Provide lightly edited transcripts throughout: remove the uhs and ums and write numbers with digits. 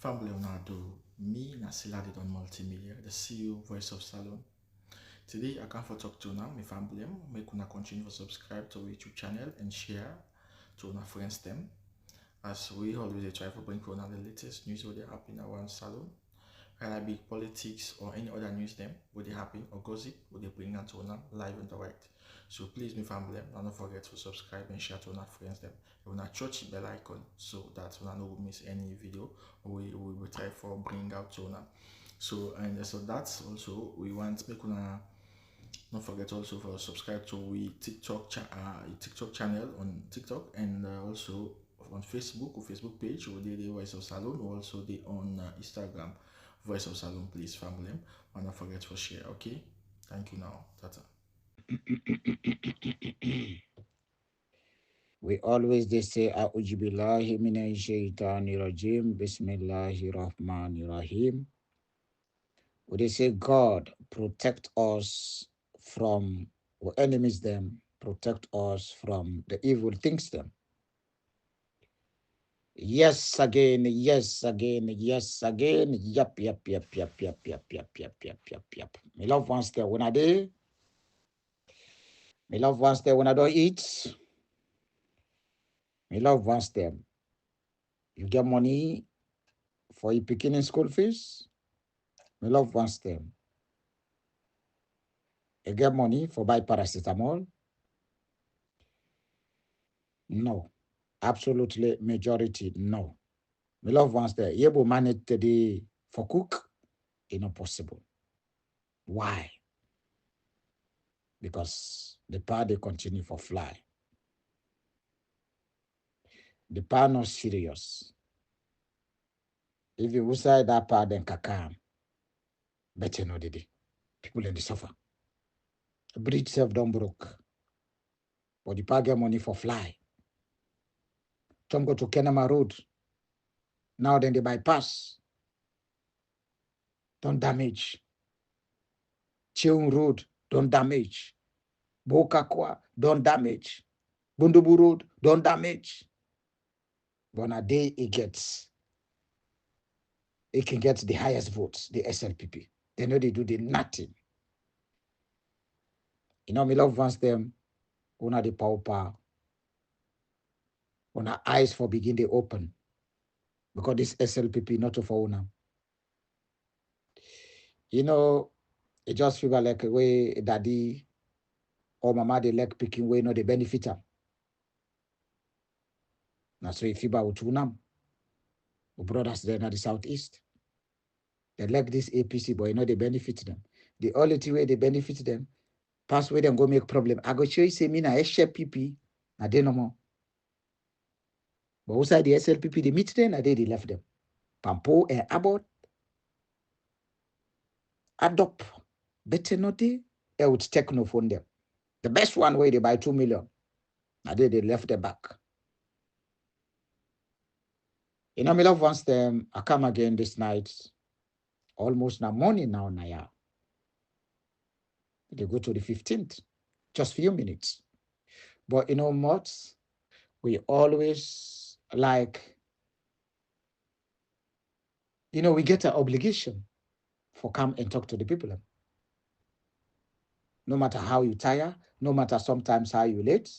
Family Leonardo, me Nasila did on multimedia, the CEO voice of Salone. Today I come for talk to now, my family, make una continue to subscribe to our YouTube channel and share to our friends them. As we always try to bring for the latest news what they happen around Salone, whether it be politics or any other news them, what they happen or gossip, what they bring out to una live and direct. So please, my family, don't forget to subscribe and share to our friends them. You wanna touch the bell icon so that you no miss any video we will try for bring out to una. So and so that's also we want make una don't forget also for subscribe to we TikTok channel on TikTok and also on Facebook or Facebook page or the Voice of Salon or also the on Instagram Voice of Salon, please family. And don't forget to share. Okay, thank you now. Tata. We always they say A'udhu billahi minash shaitani rajim. Bismillahir rahmanir rahim. We they say God protect us from our enemies them, protect us from the evil things them. Yes again, yes again, yes again. Yep, yep, yep, yep, yep, yep, yep, yep, yep, yep, yep. My loved ones there when I day, my loved ones there when I don't eat, my loved ones there. You get money for your beginning school fees, my loved ones them. You get money for buy paracetamol? No. Absolutely majority, no. My loved ones there, you able manage today for cook? It's not possible. Why? Because the power they continue for fly. The power not serious. If you inside that power, then kakam, better no did. People in the suffer. Bridge self don't broke. But the power get money for fly. Some go to Kenema Road. Now then they bypass. Don't damage. Cheung Road, don't damage. Bokakwa, don't damage. Bundubu Road, don't damage. But on a day it can get the highest votes, the SLPP. They know they do the nothing. You know, me love once them, una the power, una eyes for begin they open. Because this SLPP not for una. You know, it just feel like a way daddy or mama they like picking way, no, they benefit them. Now, so if you buy unam, brothers there in the southeast, they like this APC, but you know they benefit them. The only way they benefit them, pass where them go make problem. I go show you say me na SLPP, na they no more. But outside the SLPP, they meet them, and they left them. Pampo and Abbott, adopt, better not they, would take no phone them. The best one where they buy 2 million, and they left them back. You know, me love once them, I come again this night, almost now morning now, Naya. They go to the 15th, just few minutes. But you know what? We always like, we get an obligation for come and talk to the people. No matter how you tire, no matter sometimes how you late,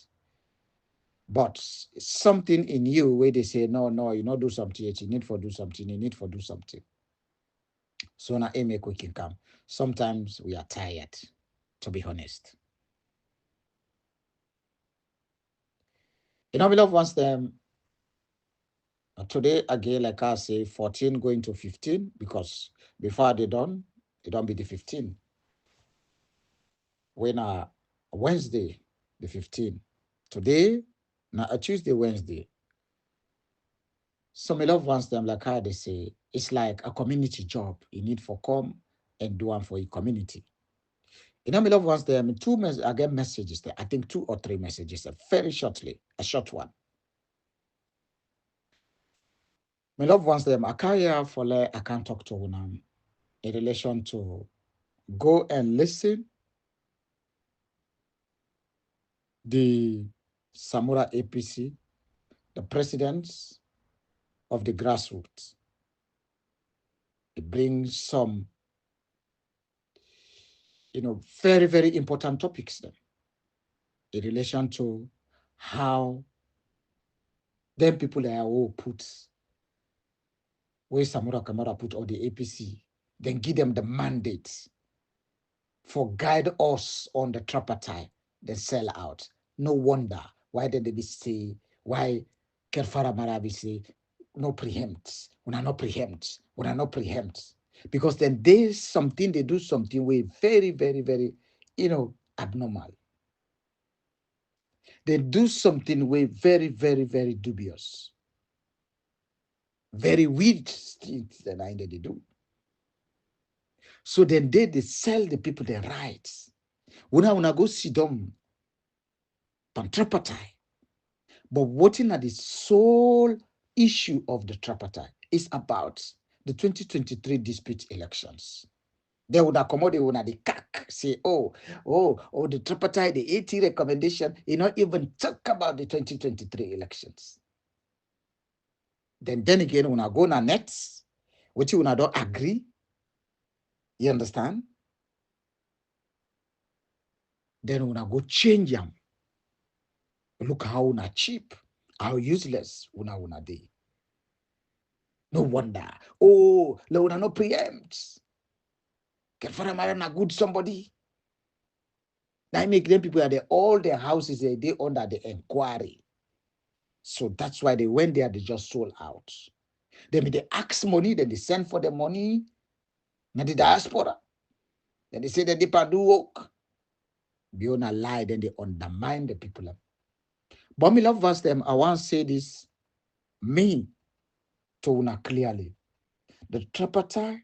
but something in you where they say, no, no, you not do something yet, you need for do something, you need for do something. So now a make we can come. Sometimes we are tired, to be honest. You know, we love once them today again, like I say, 14 going to 15, because before they don't be the 15. When Wednesday, the 15. Today, now a Tuesday, Wednesday. Some love ones them like how they say it's like a community job. You need for come and do one for your community. You know, me love ones them I get messages there. I think 2 or 3 messages very shortly, a short one. My love ones them I carry for I can't talk to them in relation to go and listen the Samura APC, the presidents of the grassroots. It brings some, very, very important topics then in relation to how them people are all put, where Samura Kamara put all the APC, then give them the mandate for guide us on the tripartite, then sell out. No wonder why did they say, why Kerfara Marabi say, no preempt, when I not preempt, when I not preempt. Because then there's something, they do something way very, very, very, abnormal. They do something way very, very, very dubious. Very weird things that they do. So then they sell the people their rights. When I go sit down, tripartite. But what in the sole issue of the tripartite is about the 2023 dispute elections. They would accommodate when the CAC say, the tripartite, the 80 recommendation, not even talk about the 2023 elections. Then again, when I go on nets, which when I don't agree, you understand? Then when I go change them, look how una cheap, how useless una dey. No wonder. Oh, una no preempt. Get for a good somebody. Now make them people are all their houses they under the inquiry. So that's why they went there, they just sold out. Then they ask money, then they send for the money. Now the diaspora. Then they say that they do work. Beyond a lie, then they undermine the people. But me love verse them. I want to say this. Me to una clearly. The tripartite,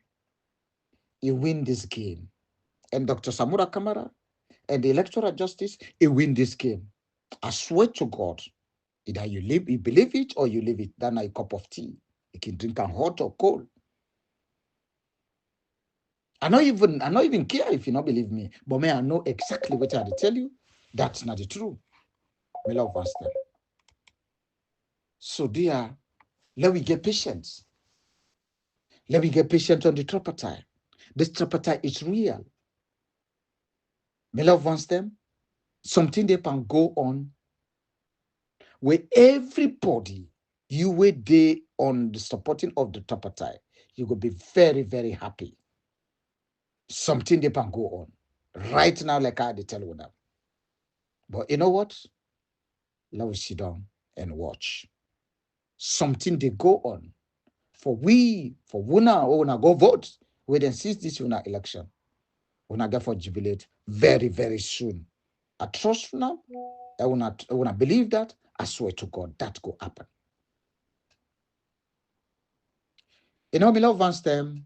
he win this game. And Dr. Samura Kamara and the electoral justice, he win this game. I swear to God, either you believe it or you leave it. Then a cup of tea. You can drink it hot or cold. I not even care if you not believe me, but me, I know exactly what I tell you. That's not the truth. Me love us them. So dear, let we get patience. Let me get patient on the tripartite. This tripartite is real. Me love wants them. Something they can go on where everybody you will day on the supporting of the tripartite, you will be very, very happy. Something they can go on right now, like I tell you now. But you know what? Let us sit down and watch. Something they go on for Wuna go vote. We then see this Wuna election. Wuna get for jubilate very, very soon. I trust now. I wanna believe that. I swear to God that go happen. Me love Vance them.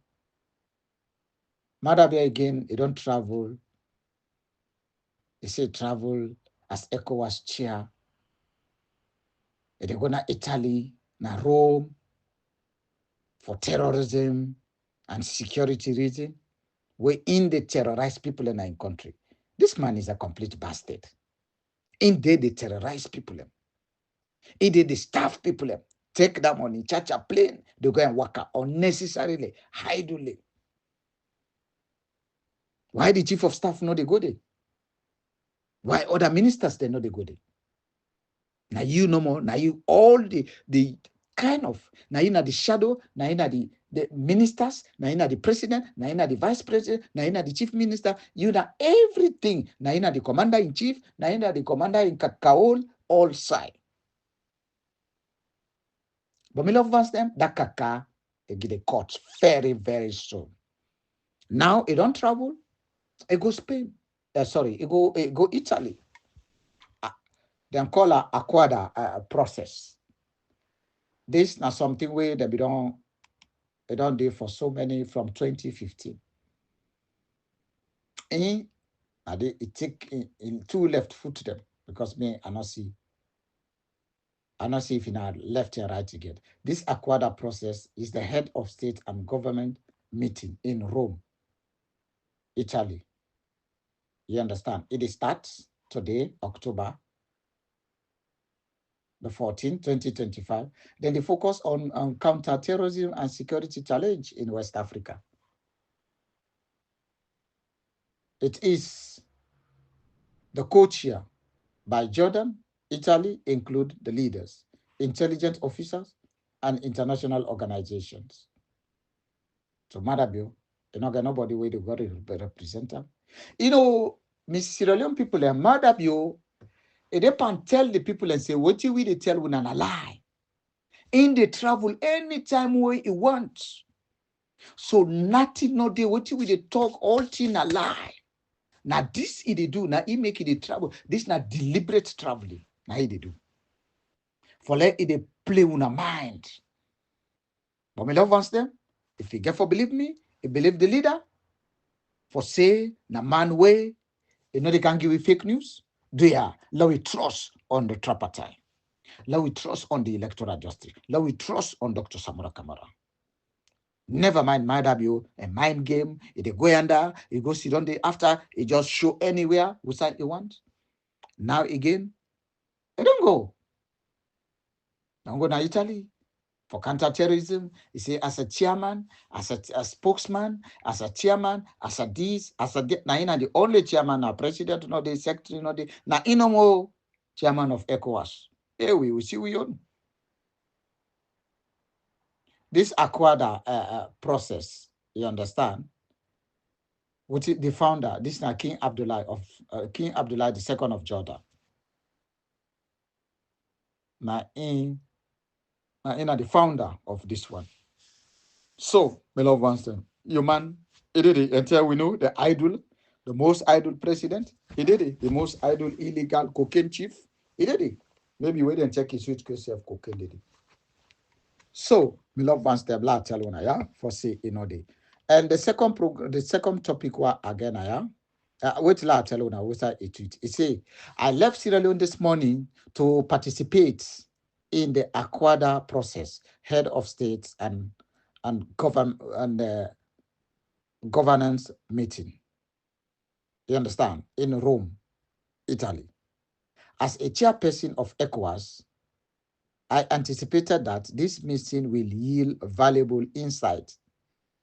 Mother be again, you don't travel. They say travel as ECOWAS chair. They go to Italy, na Rome for terrorism and security reason. We in the terrorize people in our country. This man is a complete bastard. In they terrorize people. In they starve people. Take that money, charge a plane, they go and work out unnecessarily, idly. Why the chief of staff know they go there? Why other ministers they know they go there? Now you no more. Now you all the kind of now you know the shadow. Now you know the ministers. Now you know the president. Now you know the vice president. Now you know the chief minister. You know everything. Now you know the commander in chief. Now you know the commander in Kakaol. All side. But me love them. That kaka they get a cut very very soon. Now it don't travel. It go Spain. Sorry, it go Italy. Then call a Aquada process. This now something where they don't do for so many from 2015. And it take in two left foot them because me I not see if you now left and right again. This Aquada process is the head of state and government meeting in Rome, Italy. You understand? It starts today, October. the 14th, 2025. Then they focus on counter-terrorism and security challenge in West Africa. It is the co-chair by Jordan, Italy, include the leaders, intelligence officers, and international organizations. So Madabio, you know, nobody way to go to represent them. You know, Miss Sierra Leone people are Madabio, they can tell the people and say, what you will tell when a lie. In the travel anytime where you want. So nothing no day, what you will talk all thing a lie. Now this they do, now he make it a travel. This not deliberate traveling. Now they do. For let it play on a mind. But my love wants them. If you get for believe me, you believe the leader. For say, na man way, you know they can give you fake news. They are. Let we trust on the tripartite. Let we trust on the electoral justice. Let we trust on Dr. Samura Kamara. Never mind Madabio, a mind game. If they go under, you go sit on the after, it just show anywhere without you want. Now again, they don't go. Don't go to Italy for counter-terrorism. You say as a chairman, as a spokesman, as a chairman, as a this, as a that. Now the only chairman, now president, not the secretary, not the now no more chairman of ECOWAS. Hey, we see we own. This Aquada process, you understand? Which is the founder, this is now King Abdullah II of Jordan. Now in the founder of this one. So, my loved ones, your man, he did it until we know the most idle president, he did it. The most idle illegal cocaine chief, he did it. Maybe wait and check his suitcase of cocaine did it. So, my loved ones, the blood tell you, yeah, for say, the. And the second topic was again, yeah. Wait, la tell you now. What's that? It say, I left Sierra Leone this morning to participate in the Aquada process, head of states and governance meeting. You understand? In Rome, Italy. As a chairperson of ECOWAS, I anticipated that this meeting will yield valuable insight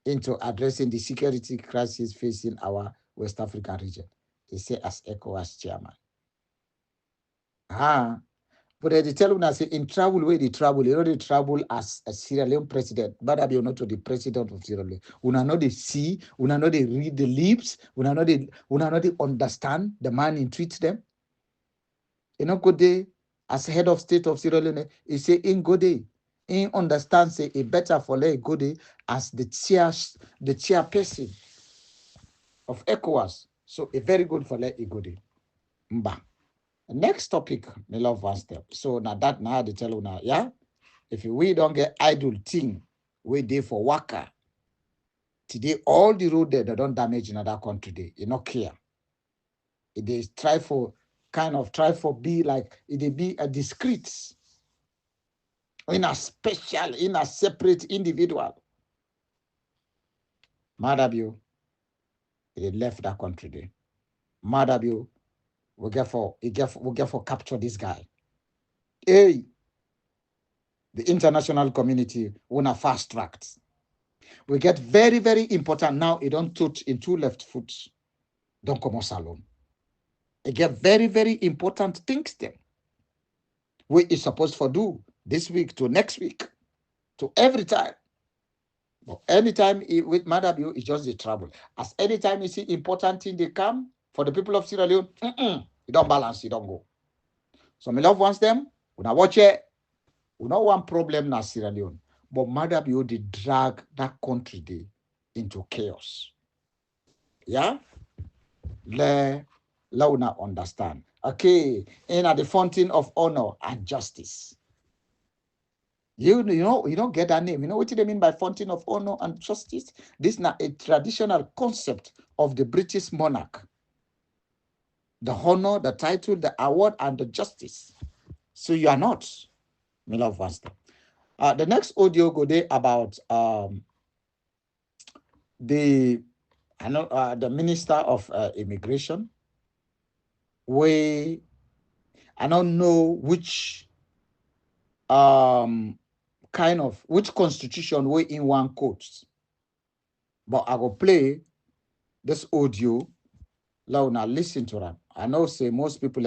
into addressing the security crisis facing our West African region. He said as ECOWAS chairman. But they tell us say in travel where they travel, you know they travel as a Sierra Leone president, but I be not to the president of Sierra Leone. Una know they see, una know they read the lips, una know they understand the man in treats them. You know, good day as head of state of Sierra Leone, he say in good day, in understand say it better for let good day as the chairperson of ECOWAS. So a very good for let it good day. Mba. Next topic, my love one step. So now that now they tell you now, yeah. If we don't get idle thing, we there for worker. Today, all the road there, they don't damage another country. They not clear. They try for be like it be a discreet, in a special, in a separate individual. Madabio, they left that country there. Madabio, we get for capture this guy. Hey, the international community wanna fast track. We get very, very important now. It don't touch in two left foot. Don't come on Salone. It get very, very important things there. We is supposed to do this week to next week to every time. But anytime with Madabio, it's just the trouble. As anytime you see important thing they come for the people of Sierra Leone, you don't balance, you don't go. So my love wants them. We now watch it. We not one problem na Sierra Leone. But Madabio they drag that country day into chaos. Yeah? Let una understand. Okay, in at the fountain of honor and justice. You don't get that name. You know what they mean by fountain of honor and justice? This is not a traditional concept of the British monarch. The honor, the title, the award, and the justice. So you are not. Me love one step. The next audio go there about the minister of immigration. I don't know which kind of which constitution we in one quotes. But I go play this audio. Now listen to them. I know say most people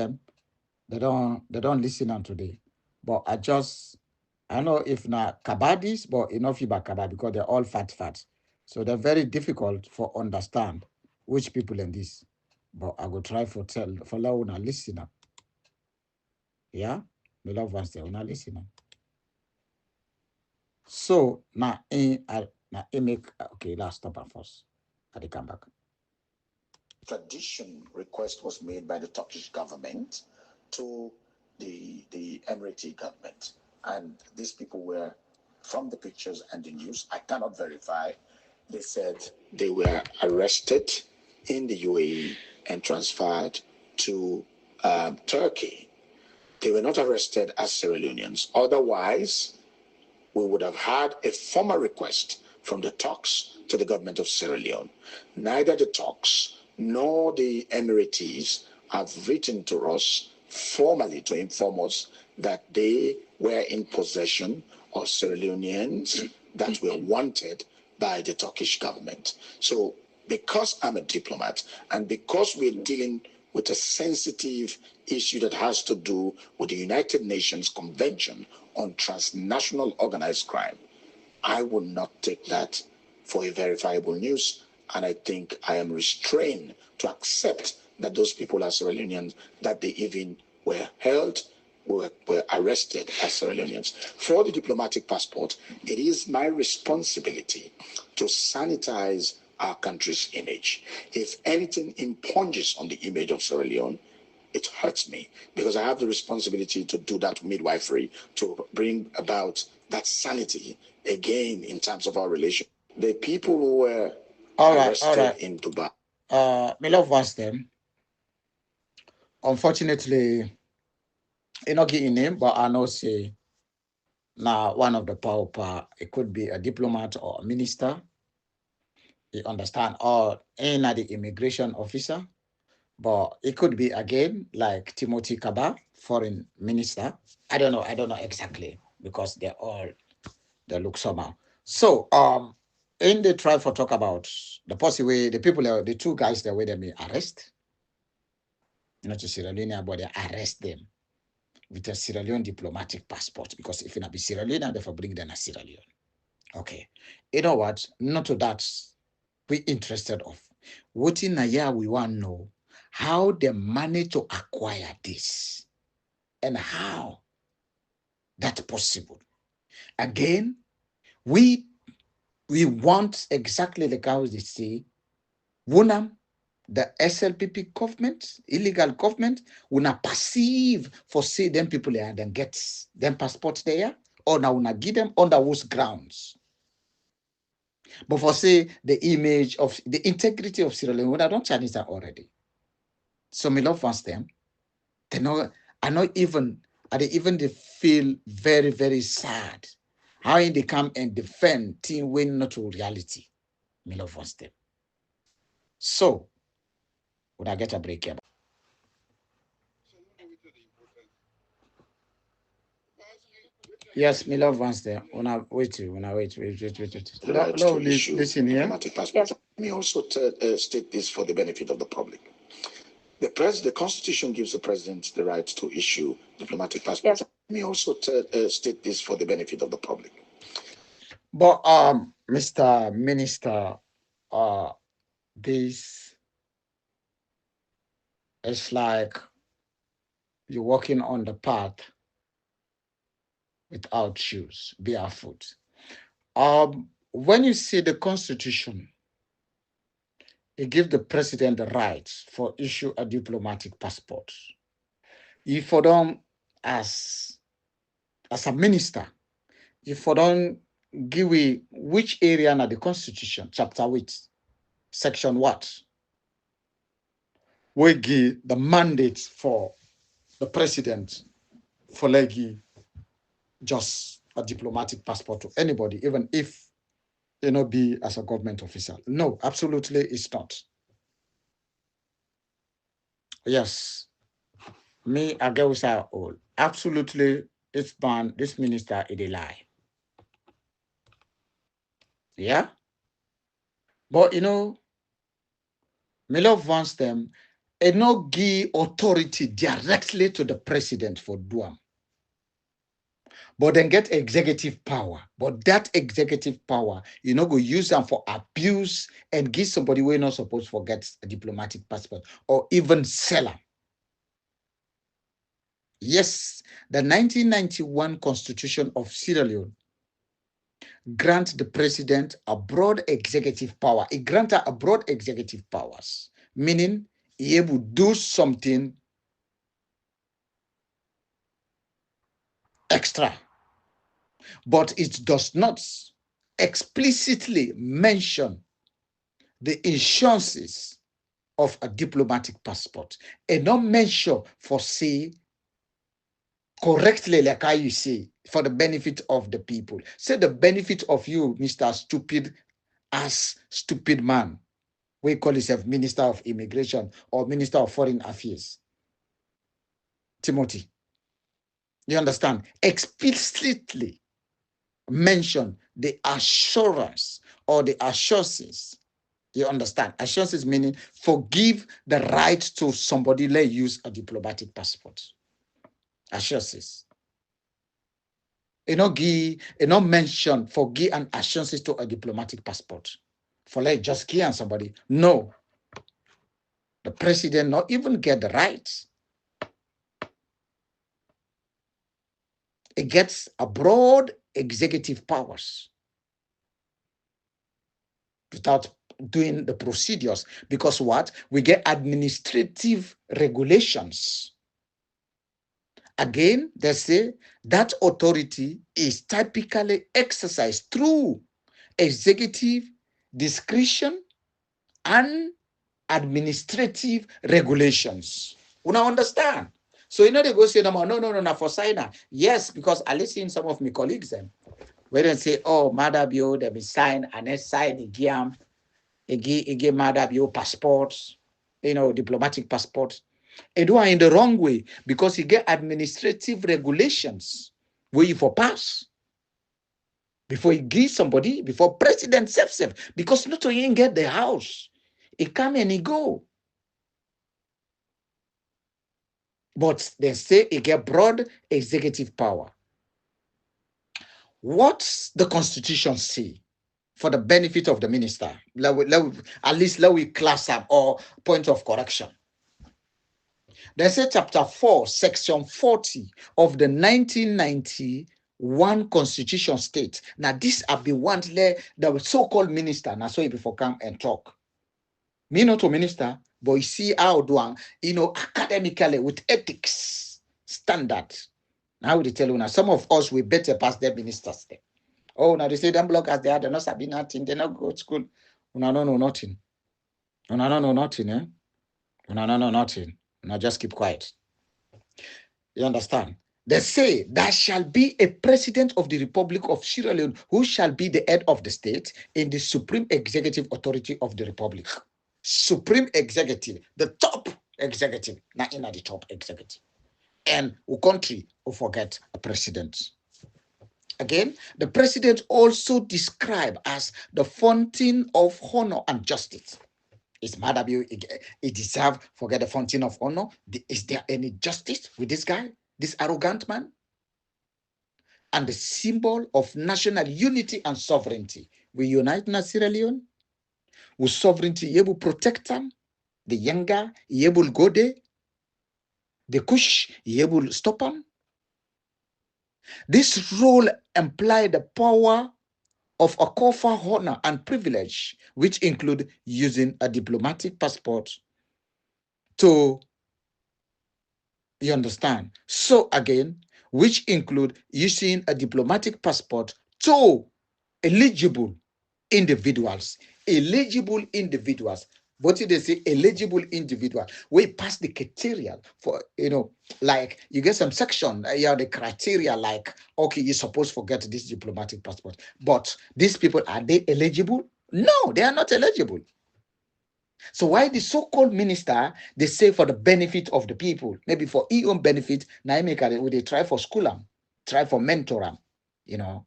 they don't listen on today. But I know if not kabadis, but enough about kabad because they're all fat. So they're very difficult for understand which people in this. But I go try for now listen up. Yeah? Me love ones there, now listen up. So now make okay, let's stop at first. I come back. Tradition request was made by the Turkish government to the Emirati government, and these people were, from the pictures and the news, I cannot verify. They said they were arrested in the UAE and transferred to Turkey. They were not arrested as Sierra Leoneans. Otherwise, we would have had a formal request from the Turks to the government of Sierra Leone. Neither the Turks nor the Emiratis have written to us formally to inform us that they were in possession of Sierra Leoneans that were wanted by the Turkish government. So because I'm a diplomat and because we're dealing with a sensitive issue that has to do with the United Nations Convention on Transnational Organized Crime, I will not take that for a verifiable news, and I think I am restrained to accept that those people are Sierra Leoneans, that they even were held, were arrested as Sierra Leoneans. For the diplomatic passport, it is my responsibility to sanitize our country's image. If anything impinges on the image of Sierra Leone, it hurts me because I have the responsibility to do that midwifery, to bring about that sanity again in terms of our relation. The people who were arrested in Dubai. Me love ones them. Unfortunately, you not getting name, but I know say now one of the power, it could be a diplomat or a minister. You understand, or any the immigration officer, but it could be again like Timothy Kaba, foreign minister. I don't know exactly because they look somehow. So in the trial for talk about the possible the people the two guys that were they may arrest, not to Sierra Leone, but they arrest them with a Sierra Leone diplomatic passport because if you not be Sierra Leone, they for bring them a Sierra Leone. Okay, you know what? Not to that we interested of. What in a year we want to know how they manage to acquire this and how that's possible. Again, we want exactly like how they say, Wunam, the SLPP government, illegal government, will not perceive for say them people there and then get them passport there, or now will not give them under those grounds. But for say the image of the integrity of Sierra Leone, I don't challenge that already. So me love wants them. They know I know even they feel very, very sad. How they come and defend team when not to reality. Me love wants them. So would I get a break here? Yes, me love wants them. When I wait. The right to issue listen here. diplomatic passport. Let me also state this for the benefit of the public. The Constitution gives the president the right to issue diplomatic passports. Yes. Let me also state this for the benefit of the public. But Mr. Minister, this is like you're walking on the path without shoes, barefoot. When you see the Constitution, it gives the president the rights for issue a diplomatic passport. If for them as a minister, if for them give we which area na the Constitution, chapter which, section what, we give the mandate for the president for like just a diplomatic passport to anybody, even if you know be as a government official. No, absolutely it's not. Yes, me, I get with all. Absolutely, this man, this minister, it a lie. Yeah? But Milov wants them and not give authority directly to the president for Duam. But then get executive power. But that executive power, go use them for abuse and give somebody we're not supposed to get a diplomatic passport or even sell them. Yes, the 1991 Constitution of Sierra Leone grant the president a broad executive power. It granted a broad executive powers, meaning he able to do something extra, but it does not explicitly mention the insurances of a diplomatic passport and not mention for say correctly like how you say for the benefit of the people. Say the benefit of you, Mr. Stupid man. We call himself Minister of Immigration or Minister of Foreign Affairs. Timothy. You understand? Explicitly mention the assurance or the assurances. You understand? Assurances meaning forgive the right to somebody let use a diplomatic passport. Assurances. Not mention forgive and assurances to a diplomatic passport. For let just kill somebody. No. The president not even get the rights. It gets a broad executive powers without doing the procedures. Because what? We get administrative regulations. Again, they say that authority is typically exercised through executive discretion and administrative regulations. You now understand? So they go say, no, for signer. Yes, because I listen some of my colleagues them. Where they say, oh, Madabio, they be sign and then sign the GIAM, again Madabio passports, diplomatic passports. It do in the wrong way because you get administrative regulations where you for pass before you give somebody, before president self, because not only get the house, he come and he go. But they say he get broad executive power. What's the Constitution say for the benefit of the minister? At least let we class up or point of correction. They say chapter 4, section 40 of the 1991 Constitution state. Now, this have been one the so-called minister. Now, so before come and talk. Me not a minister, but you see how doing, academically with ethics standard. Now they tell you now, some of us we better pass their ministers there. Oh, now they say them bloggers they're not sabi nothing, they not go to school. No, nothing. No, nothing, eh? No, nothing. Now just keep quiet. You understand? They say there shall be a president of the Republic of Sierra Leone who shall be the head of the state in the supreme executive authority of the republic. Supreme executive, the top executive, not in the top executive. And a country will forget a president. Again, the president also described as the fountain of honor and justice. Is Madabi, he deserve forget the fountain of honor? Is there any justice with this guy, this arrogant man? And the symbol of national unity and sovereignty. We unite in Sierra Leone. With sovereignty, able to protect them. The younger, able to go there. The kush, able to stop them. This role implied the power of a coffer honor and privilege, which include using a diplomatic passport to, you understand? So again, which include using a diplomatic passport to eligible individuals. Eligible individuals. What did they say? Eligible individual. We pass the criteria for, like you get some section, the criteria like, okay, you're supposed to get this diplomatic passport. But these people, are they eligible? No, they are not eligible. So why the so-called minister, they say for the benefit of the people, maybe for their own benefit, now they try for school. try for mentor them, you know.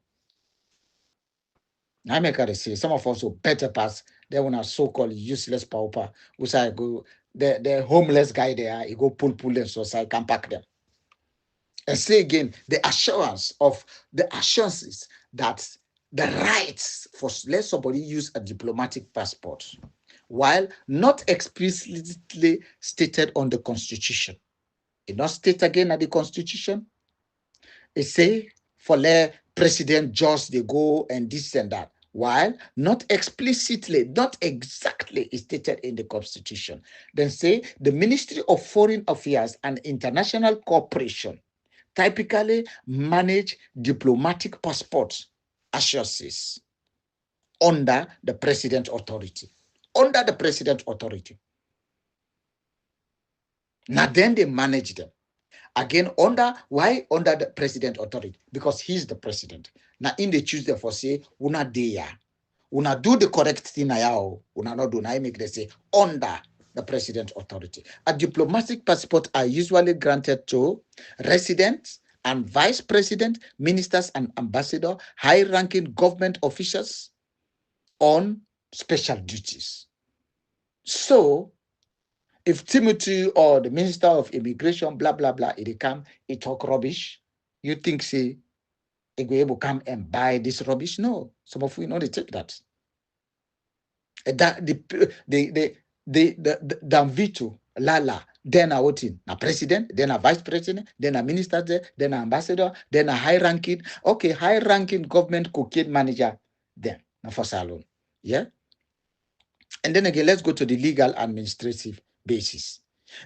I make her say some of us will better pass. They want a so-called useless pauper. Who say go the homeless guy there, he go pull them so I can pack them. And say again, the assurances that the rights for let somebody use a diplomatic passport, while not explicitly stated on the Constitution. It not state again at the Constitution. It say for let president just they go and this and that, while not explicitly, not exactly stated in the Constitution. Then say the Ministry of Foreign Affairs and International Cooperation typically manage diplomatic passport assurances under the president authority. Under the president authority. Now then they manage them. Again, why under the president authority? Because he's the president. Now in the choose them for say, una deya. Una do the correct thing now. Una not do now make they say under the president authority. A diplomatic passport are usually granted to residents and vice president, ministers and ambassador, high-ranking government officials on special duties. So if Timothy or the Minister of Immigration, blah, blah, blah, it come, it talk rubbish, you think, say, it go able come and buy this rubbish? No. Some of you know they take that. That the Danvito, Lala, then a voting, a president, then a vice president, then a minister, then an ambassador, then a high-ranking, okay, high-ranking government cocaine manager, then for Salone. Yeah. And then again, let's go to the legal administrative basis.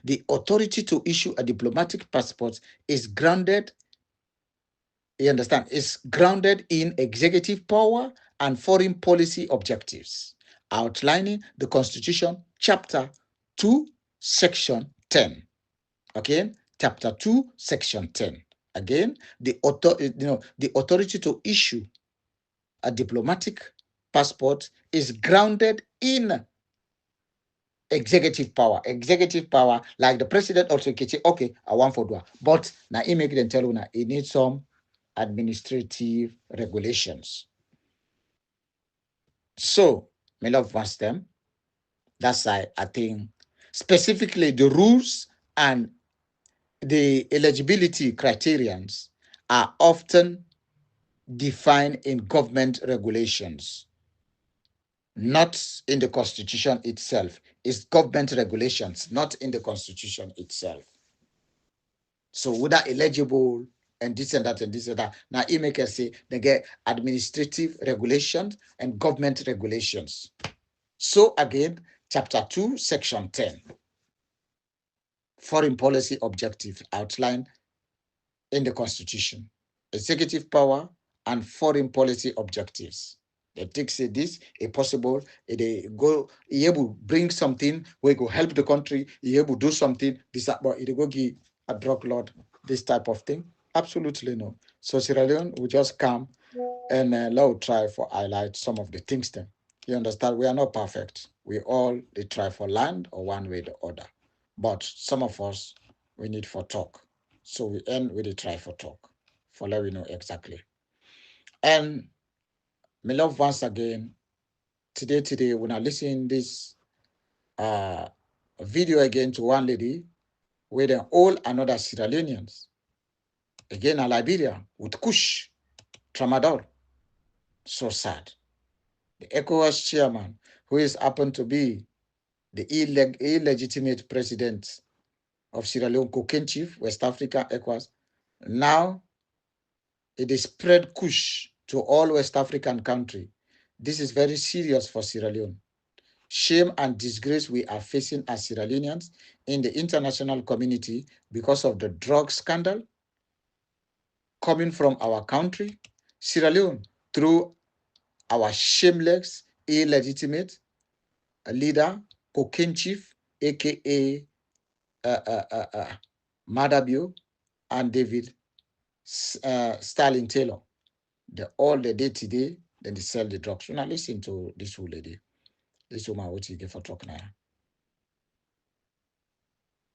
The authority to issue a diplomatic passport is grounded, you understand, is grounded in executive power and foreign policy objectives, outlining the Constitution, Chapter 2, Section 10. Okay, Chapter 2, Section 10. Again, the authority to issue a diplomatic passport is grounded in executive power. Executive power, like the president also can say, okay, I want for do. But now he make them tell you now it needs some administrative regulations. So, me love one them. That's I think specifically the rules and the eligibility criterions are often defined in government regulations, not in the Constitution itself. It's government regulations, not in the Constitution itself. So whether eligible and this and that and this and that. Now he make us say they get administrative regulations and government regulations. So again, Chapter 2, Section 10. Foreign policy objectives outlined in the Constitution. Executive power and foreign policy objectives. They take say this a possible, they go able bring something where go help the country, able do something, this but it go give a drug lord this type of thing. Absolutely no. So Sierra Leone will just come and let try for highlight some of the things then. You understand? We are not perfect. We all they try for land or one way or the other. But some of us we need for talk. So we end with the try for talk. For let we know exactly. And my love once again, today when I listen this video again to one lady with all another Sierra Leoneans, again a Liberia with Kush, Tramadol. So sad. The ECOWAS chairman, who is happened to be the illegitimate president of Sierra Leone, cocaine chief, West Africa, ECOWAS, now it is spread kush to all West African countries. This is very serious for Sierra Leone. Shame and disgrace we are facing as Sierra Leoneans in the international community because of the drug scandal coming from our country, Sierra Leone, through our shameless, illegitimate leader, cocaine chief, aka Madabio and David Stalin Taylor. All the day today, then they sell the drugs. Now listen to this old lady. This woman, what you get for talk now?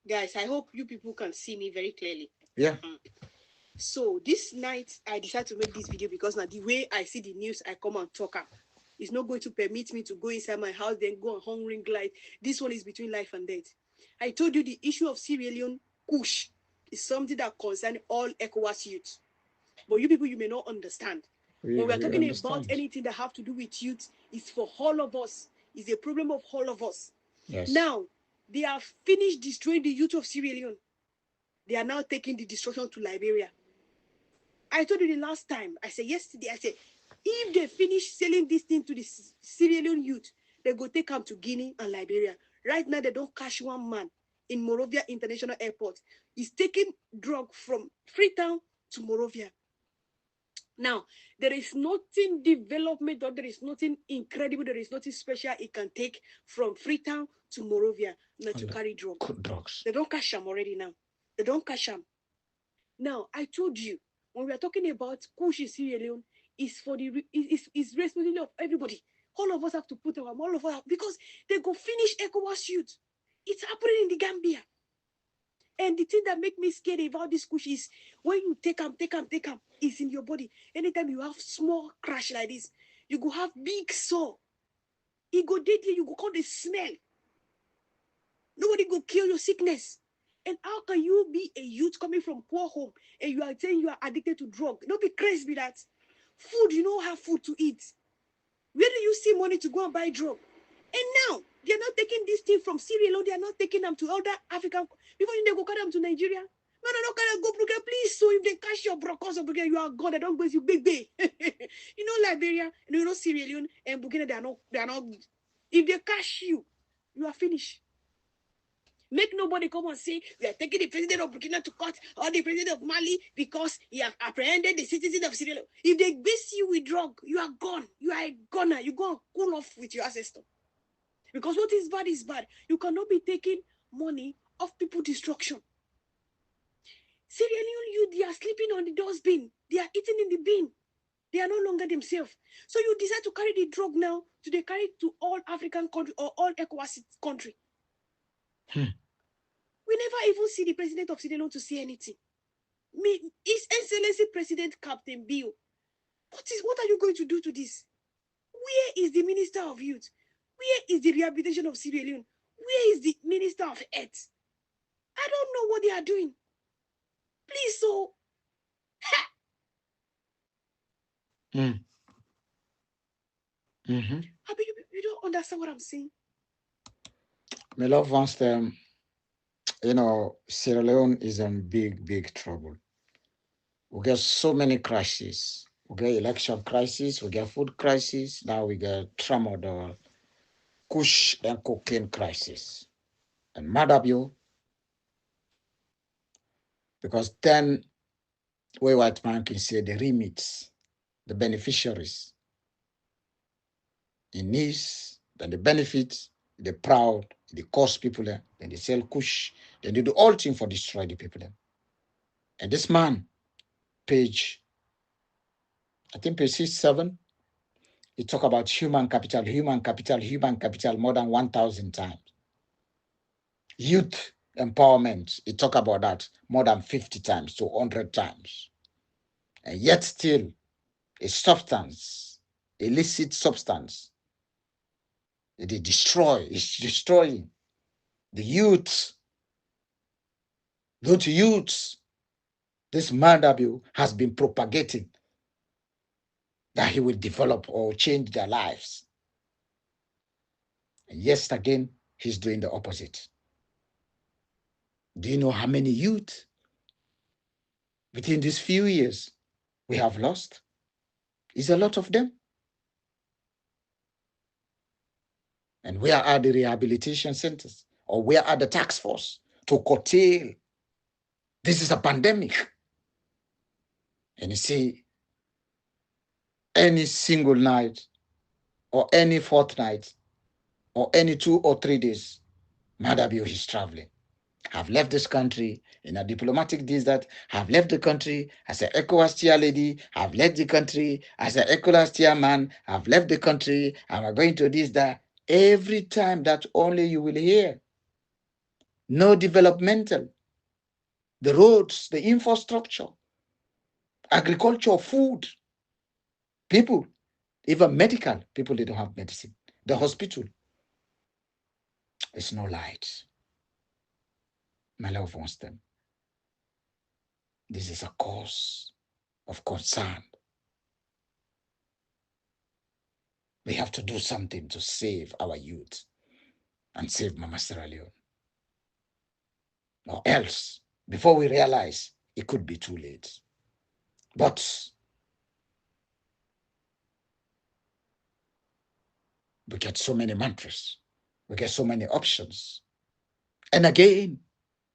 Guys, I hope you people can see me very clearly. Yeah. So this night, I decided to make this video because now the way I see the news, I come and talk up. It's not going to permit me to go inside my house, then go on hungry glide. This one is between life and death. I told you the issue of Sierra Leone Kush is something that concerns all ECOWAS youth. But you people, you may not understand. When we are We talking about understand. anything that have to do with youth, it's for all of us. It's a problem of all of us. Yes. Now, they have finished destroying the youth of Sierra Leone. They are now taking the destruction to Liberia. I told you the last time, I said yesterday, I said, if they finish selling this thing to the Sierra Leone youth, they go take them to Guinea and Liberia. Right now, they don't catch one man in Monrovia International Airport. He's taking drug from Freetown to Monrovia. Now, there is nothing development or there is nothing incredible, there is nothing special it can take from Freetown to Monrovia now to carry drugs. They don't catch them already now. They don't catch them. Now, I told you, when we are talking about Kush in Sierra Leone, is for the is responsibility of everybody. All of us have to put our all of us because they go finish ECOWAS youth. It's happening in the Gambia. And the thing that make me scared about this Kush is when you take them, it's in your body. Anytime you have small crash like this, you go have big sore. It go deadly, you go call the smell. Nobody go kill your sickness. And how can you be a youth coming from poor home and you are saying you are addicted to drug? Don't be crazy with that. Food, you don't have food to eat. Where do you see money to go and buy drug? And now they are not taking this thing from Sierra Leone. They are not taking them to other African. Before they go carry them to Nigeria. No, no, no, carry go Brooklyn, please. So if they catch your brokers of Brooklyn, you are gone. They don't go you big bay. You know Liberia, you know Sierra Leone and Burkina. They are not. If they catch you, you are finished. Make nobody come and say we are taking the president of Burkina to court or the president of Mali because he have apprehended the citizen of Sierra Leone. If they base you with drug, you are gone. You are a goner. You go and cool off with your ancestor. Because what is bad is bad. You cannot be taking money of people destruction. Sierra Leone youth, they are sleeping on the dustbin. They are eating in the bin. They are no longer themselves. So you decide to carry the drug now, to they carry it to all African country or all ECOWAS country. We never even see the president of Sierra Leone to say anything. His Excellency President Captain Bill, what are you going to do to this? Where is the Minister of Youth? Where is the rehabilitation of Sierra Leone? Where is the Minister of Health? I don't know what they are doing. Please, so. You don't understand what I'm saying? My loved ones, Sierra Leone is in big, big trouble. We get so many crises. We get election crisis, we get food crisis, now we get tramadol, kush and cocaine crisis. And mad up you, because then way white man can say the remits, the beneficiaries, in needs, then the benefits, the proud, the cost people there, then they sell kush, then they do all things for destroy the people there. And this man, I think page 67, he talk about human capital more than 1,000 times. Youth empowerment, he talk about that more than 50 times to 100 times. And yet still, a substance, illicit substance, it's destroying the youth. Those youths, this Mandabu has been propagating that he will develop or change their lives. And yes, again, he's doing the opposite. Do you know how many youth within these few years we have lost? It's a lot of them. And where are the rehabilitation centers? Or where are the task force to curtail? This is a pandemic. And you see, any single night or any fortnight or any 2 or 3 days, Madabio is traveling. Have left this country in a diplomatic desert, have left the country as an ECOWAS chair lady, have left the country as an ECOWAS chairman, have left the country, and are going to this, that. Every time that only you will hear. No developmental. The roads, the infrastructure, agriculture, food, people, even medical, people, they don't have medicine. The hospital, there's no light. My love wants them. This is a cause of concern. We have to do something to save our youth and save Mama Sierra Leone. Or else, before we realize, it could be too late. But we get so many mantras. We get so many options. And again,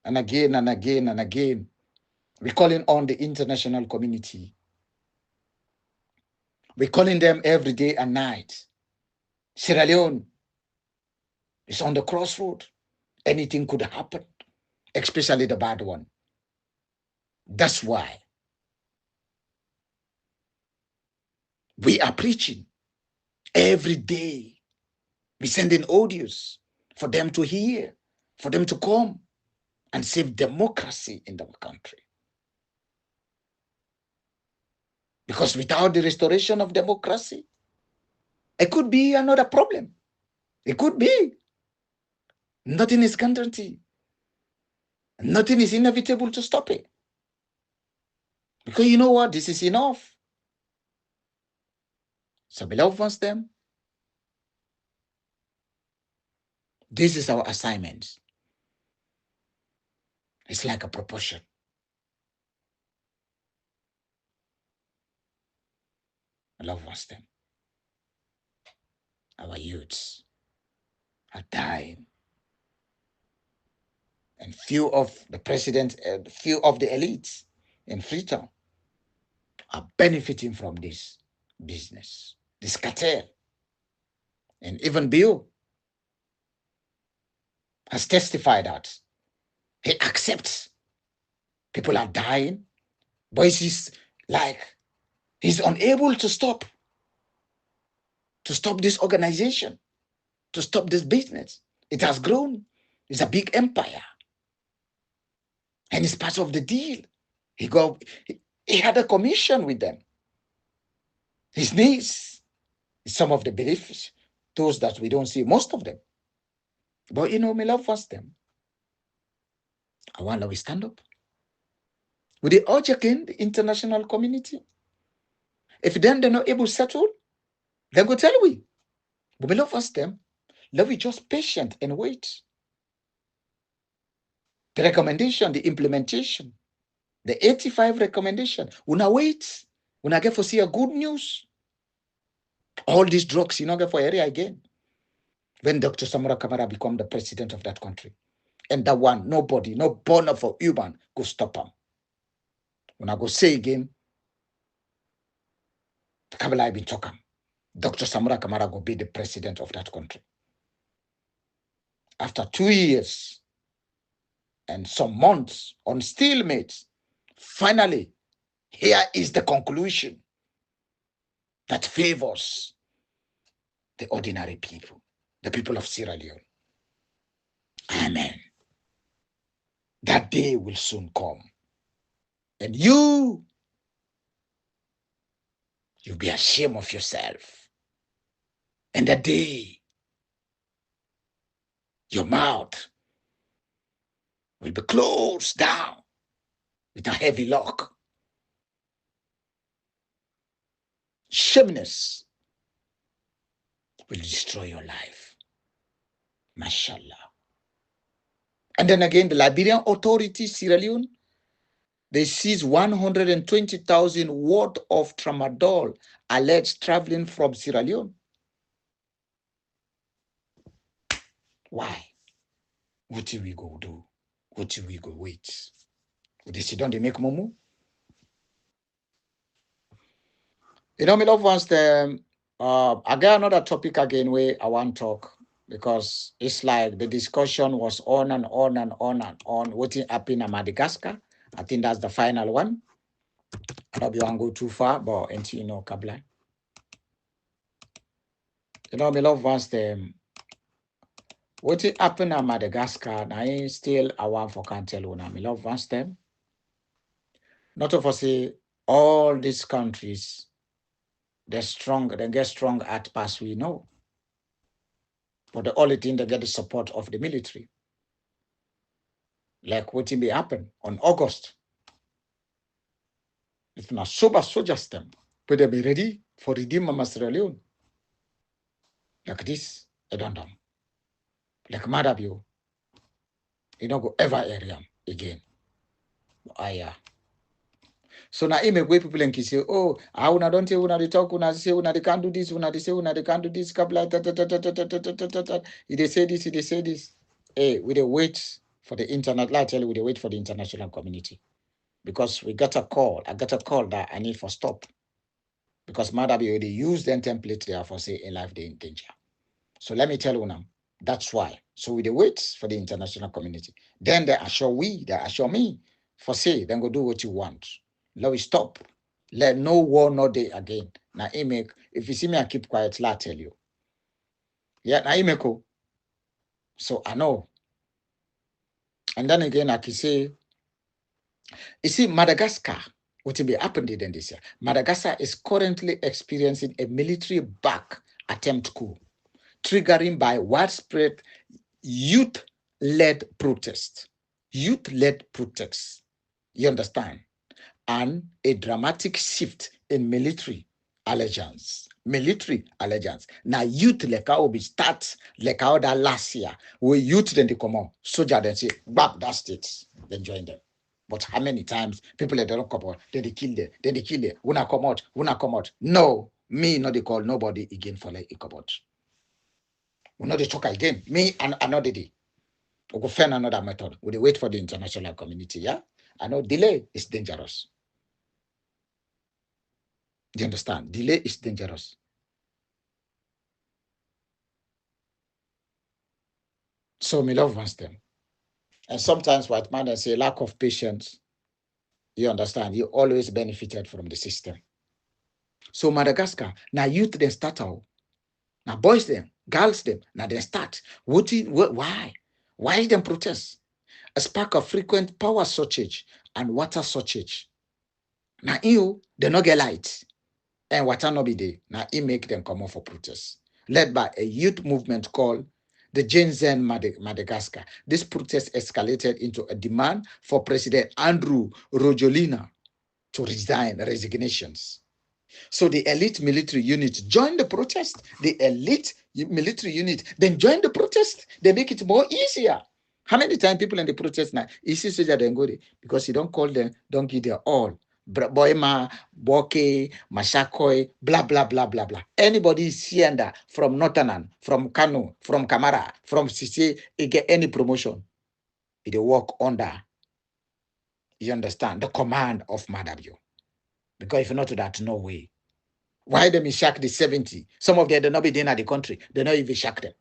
and again, and again, and again, we're calling on the international community. We're calling them every day and night. Sierra Leone is on the crossroad. Anything could happen, especially the bad one. That's why we are preaching every day. We're sending audios for them to hear, for them to come and save democracy in our country. Because without the restoration of democracy, it could be another problem. It could be. Nothing is guaranteed. Nothing is inevitable to stop it. Because you know what? This is enough. So beloved ones, them, this is our assignment. It's like a proportion. Beloved ones, them, our youths are dying. And few of the presidents, few of the elites in Freetown are benefiting from this business, this cartel. And even Bill has testified that he accepts people are dying, but he's like, he's unable to stop this organization, to stop this business. It has grown. It's a big empire. And it's part of the deal. He had a commission with them. His niece, some of the beliefs, those that we don't see, most of them. But you know, me love first them. I want we stand up. With the urge again, the international community. If then they're not able to settle, then go tell we. But we love us them. Let we just patient and wait. The recommendation, the implementation, the 85 recommendation. Una wait. Una get for see a good news. All these drugs, you know, get for area again. When Dr. Samura Kamara become the president of that country. And that one, nobody, no born for human, go stop him. When I go say again, Kabila been talking. Dr. Samura Kamara go be the president of that country. After 2 years and some months on stalemate, finally, here is the conclusion that favors the ordinary people, the people of Sierra Leone. Amen. That day will soon come. And you'll be ashamed of yourself. And that day, your mouth will be closed down with a heavy lock. Shameness will destroy your life. Mashallah. And then again, the Liberian authorities, Sierra Leone, they seized 120,000 worth of tramadol alleged traveling from Sierra Leone. Why? What do we go do? What do we go wait? Would they sit down, they make momo? You know, my love ones, I got another topic again where I want to talk because it's like the discussion was on and on and on and on. What happened in Madagascar? I think that's the final one. I don't want to go too far, but until you know, Kabla. You know, my love ones, what happened in Madagascar? I still I want for can't tell you now. My love ones them. Not of us say all these countries, they're strong, they get strong at pass, we know. But the only thing they get the support of the military. Like what will happen on August. If not sober soldiers them, but they be ready for redeem Mama Sierra Leone. Like this, I don't know. Like Madabio, you don't go ever area again. So now it make way people and say, oh, I una don't tell una they talk, una say una they can't do this, una they say una they can't do this, couple like that. They say this, they say this. Hey, we dey wait for the internet. I tell you, we dey wait for the international community. Because we got a call. I got a call that I need for stop. Because Madabi already used them template there for say a life day in danger. So let me tell you now, that's why. So we dey wait for the international community. Then they assure me for say, then go do what you want. Let we stop. Let no war, no day again. Now, if you see me, I keep quiet, I tell you. Yeah, now Imeko. So I know. And then again, I can say, you see, Madagascar, what will be happening in this year? Madagascar is currently experiencing a military back attempt coup, triggering by widespread youth-led protests. Youth-led protests. You understand? And a dramatic shift in military allegiance. Military allegiance. Now, youth like how we start like how that last year. We youth then they come on, soldier then say, back that states, then join them. But how many times people that don't come out, then they kill them, then they kill them. When I come out. No, me not they call nobody again for like come out. We not they talk again. Me and another day. We go find another method. We wait for the international community. Yeah, I know delay is dangerous. Do you understand? Delay is dangerous. So me love wants them. And sometimes white man say lack of patience. You understand? You always benefited from the system. So Madagascar, now youth then start out. Now boys them, girls them, now they start. Why? Why them protest? A spark of frequent power shortage and water shortage. Now you, they not get light. And water no be there. Now it make them come off for protest. Led by a youth movement called the Gen Z Madagascar. This protest escalated into a demand for President Andrew Rojolina to resign resignations. So the elite military unit joined the protest. The elite military unit then joined the protest. They make it more easier. How many times people in the protest now? Easy soldier then go there because you don't call them, don't give their all. Boima, Boke, Mashakoi, blah, blah, blah, blah, blah. Anybody Sienda from Northern, from Kano, from Kamara, from Sisi, he get any promotion. He work under, you understand, the command of Madabio. Because if not that, no way. Why them shack the 70? Some of them, they not be there in the country. They not even shack them.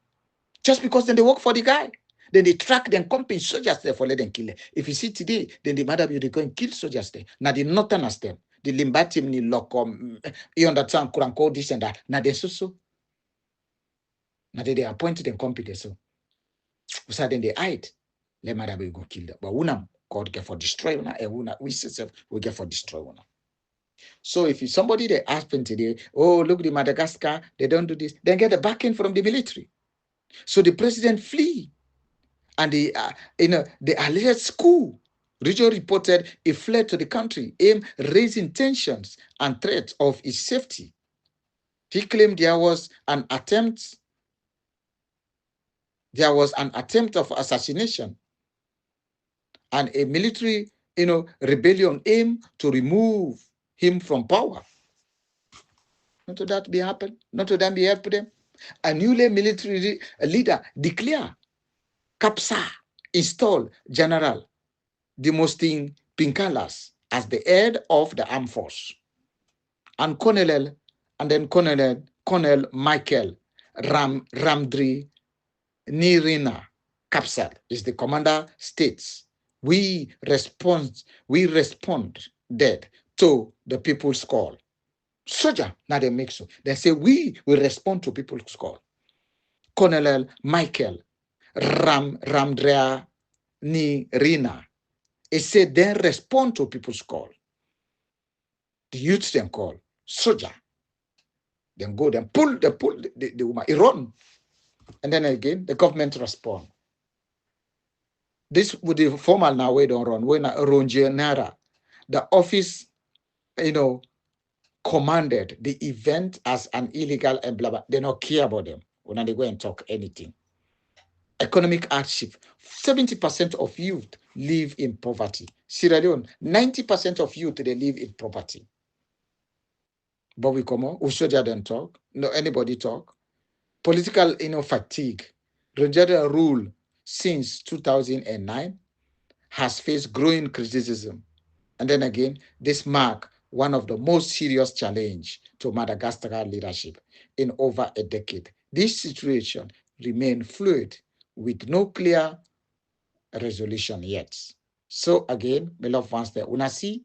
Just because then they work for the guy. Then they track them, company soldiers there for let them kill them. If you see today, then the Madabio, they go and kill soldiers there. Now the Northerners them. The Limbatim ni Lokom, you understand, Kuranko, this and that. Now they so. Now they appointed them company so. So then they hide. Let Madabio go kill them. But Unam, God get for destroy una, and Una, we self we get for destroy una. So if you somebody they happen today, oh look the Madagascar, they don't do this, then get the backing from the military. So the president flee, and the alleged school region reported he fled to the country, aim raising tensions and threats of his safety. He claimed there was an attempt of assassination and a military rebellion aimed to remove him from power. Not to that be happen, not to them be help them. A newly military leader declare Kapsa install General Demosthenes Pinkalas as the head of the armed force. And Colonel Michael Ramdri Nirina Kapsal is the commander states, we responded to the people's call. Soldier, now they make so. They say, we will respond to people's call. Colonel Michael Ramdrea Nirina, he said, then respond to people's call. The youth then call, soldier. Then go, then pull the woman. He run. And then again, the government respond. This with the formal now, we don't run. We're not Nara. The office, commanded the event as an illegal and blah, blah. They don't care about them when they go and talk anything. Economic hardship. 70% of youth live in poverty. Sierra Leone, 90% of youth, they live in poverty. But we come on, Ushoja don't talk. No, anybody talk. Political, fatigue. Rangera rule since 2009 has faced growing criticism. And then again, this mark one of the most serious challenge to Madagascar leadership in over a decade. This situation remains fluid with no clear resolution yet. So again, my love ones there. Una see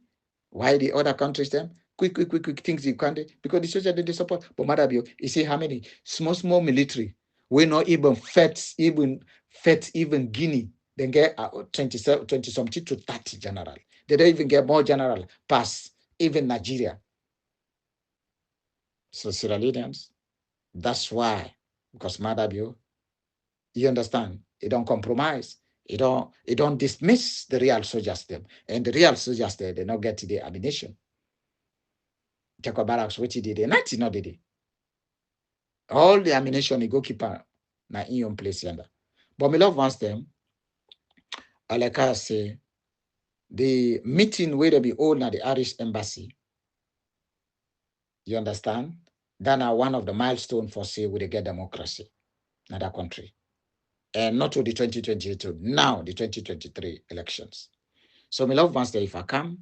why the other countries them quick things you can't do because the soldiers they support. But Madabio, you see how many small military we not even even Guinea. They get 20 something to 30 general. They don't even get more general past even Nigeria. So Sierra Leoneans, that's why, because Madabio, you understand, it don't compromise. It don't dismiss the real soldiers them. And the real soldiers there, they not get the ammunition. Jacob Barracks, what he did, nothing not did. All the ammunition he go keep na in your place yonder. But my love wants them, like I say, the meeting where they be hold at the Irish embassy, you understand? That are one of the milestones for say we get democracy in that country. And not to the 2022, now the 2023 elections. So my love wants that if I come,